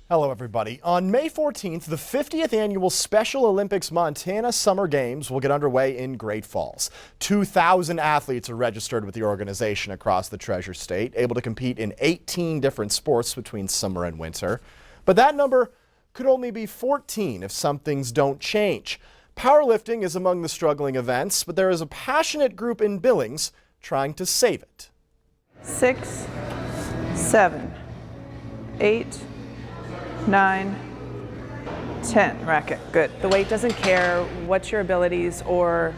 Hello, everybody. On May 14th, the 50th annual Special Olympics Montana Summer Games will get underway in Great Falls. 2,000 athletes are registered with the organization across the Treasure State, able to compete in 18 different sports between summer and winter. But that number could only be 14 if some things don't change. Powerlifting is among the struggling events, but there is a passionate group in Billings trying to save it. 6, 7, 8, 9, 10. Racket. Good. The weight doesn't care what your abilities or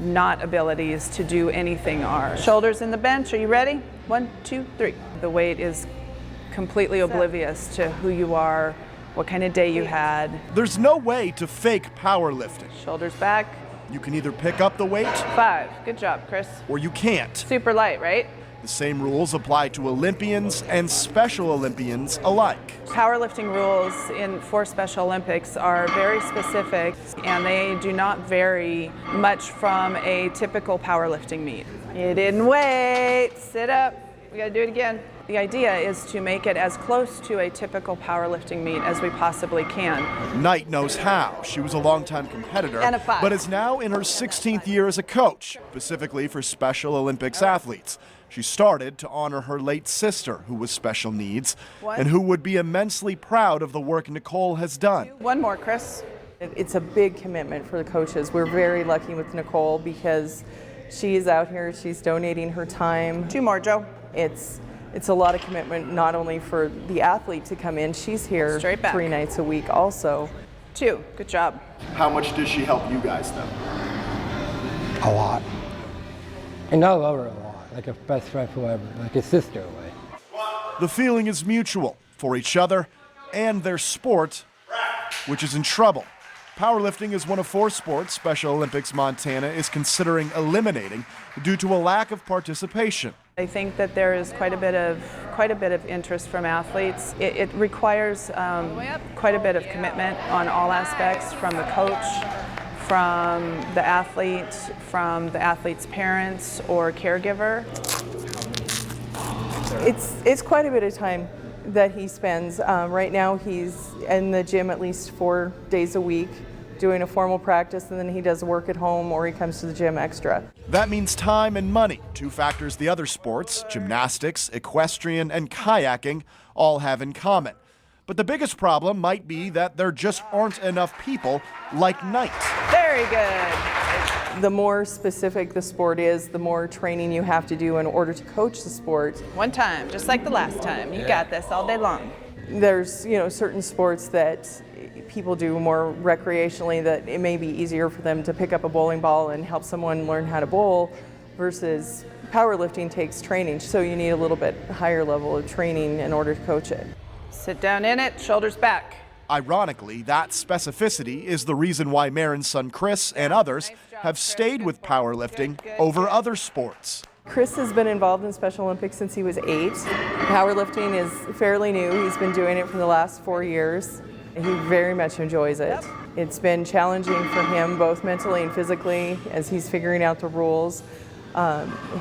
not abilities to do anything are. Shoulders in the bench. Are you ready? 1, 2, 3. The weight is completely oblivious to who you are, what kind of day you had. There's no way to fake powerlifting. Shoulders back. You can either pick up the weight 5. Good job, Chris. or you can't. Super light, right? The same rules apply to Olympians and Special Olympians alike. Powerlifting rules for Special Olympics are very specific, and they do not vary much from a typical powerlifting meet. You didn't wait. Sit up. We got to do it again. The idea is to make it as close to a typical powerlifting meet as we possibly can. Knight knows how. She was a longtime competitor, And a 5. but is now in her 16th year as a coach, specifically for Special Olympics athletes. She started to honor her late sister, who was special needs, and who would be immensely proud of the work Nicole has done. One more, Chris. It's a big commitment for the coaches. We're very lucky with Nicole because she is out here, she's donating her time. 2 more, Joe. It's a lot of commitment, not only for the athlete to come in, she's here Straight back. 3 nights a week also. 2. Good job. How much does she help you guys, though? A lot. And I love her a lot, like a best friend forever, like a sister away. The feeling is mutual for each other and their sport, which is in trouble. Powerlifting is one of 4 sports Special Olympics Montana is considering eliminating due to a lack of participation. I think that there is quite a bit of interest from athletes. It requires quite a bit of commitment on all aspects, from the coach, from the athlete's parents or caregiver. It's quite a bit of time that he spends. Right now he's in the gym at least 4 days a week, doing a formal practice, and then he does work at home or he comes to the gym extra. That means time and money, 2 factors the other sports, gymnastics, equestrian, and kayaking, all have in common. But the biggest problem might be that there just aren't enough people like Knight. Very good. The more specific the sport is, the more training you have to do in order to coach the sport. One time, just like the last time. You got this all day long. There's, certain sports that people do more recreationally that it may be easier for them to pick up a bowling ball and help someone learn how to bowl, versus powerlifting takes training, so you need a little bit higher level of training in order to coach it. Sit down in it, shoulders back. Ironically, that specificity is the reason why Marin's son Chris and others have stayed with powerlifting over other sports. Chris has been involved in Special Olympics since he was 8. Powerlifting is fairly new. He's been doing it for the last 4 years. He very much enjoys it. It's been challenging for him, both mentally and physically, as he's figuring out the rules.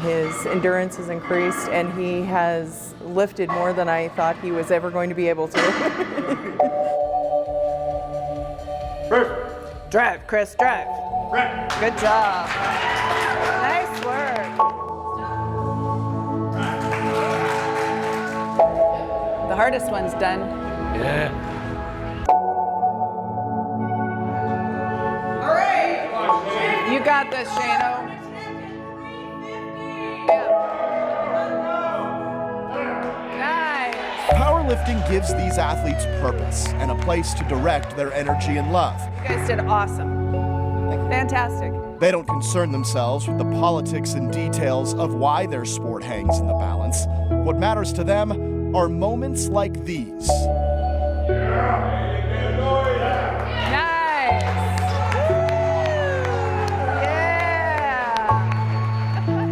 His endurance has increased, and he has lifted more than I thought he was ever going to be able to. Drive, Chris, drive. Good job. Nice work. The hardest one's done. Yeah. You got this, Shano. Nice. Powerlifting gives these athletes purpose and a place to direct their energy and love. You guys did awesome. Fantastic. They don't concern themselves with the politics and details of why their sport hangs in the balance. What matters to them are moments like these.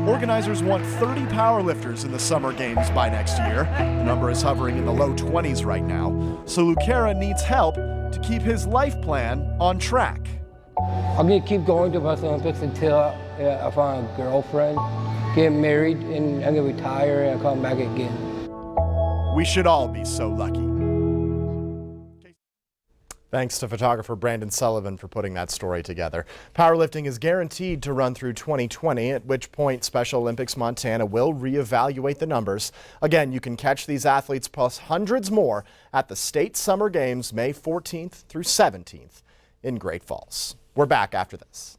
Organizers want 30 powerlifters in the Summer Games by next year. The number is hovering in the low 20s right now, so Lucara needs help to keep his life plan on track. I'm gonna keep going to Special Olympics until I find a girlfriend, get married, and I'm gonna retire and come back again. We should all be so lucky. Thanks to photographer Brandon Sullivan for putting that story together. Powerlifting is guaranteed to run through 2020, at which point Special Olympics Montana will reevaluate the numbers. Again, you can catch these athletes plus hundreds more at the State Summer Games May 14th through 17th in Great Falls. We're back after this.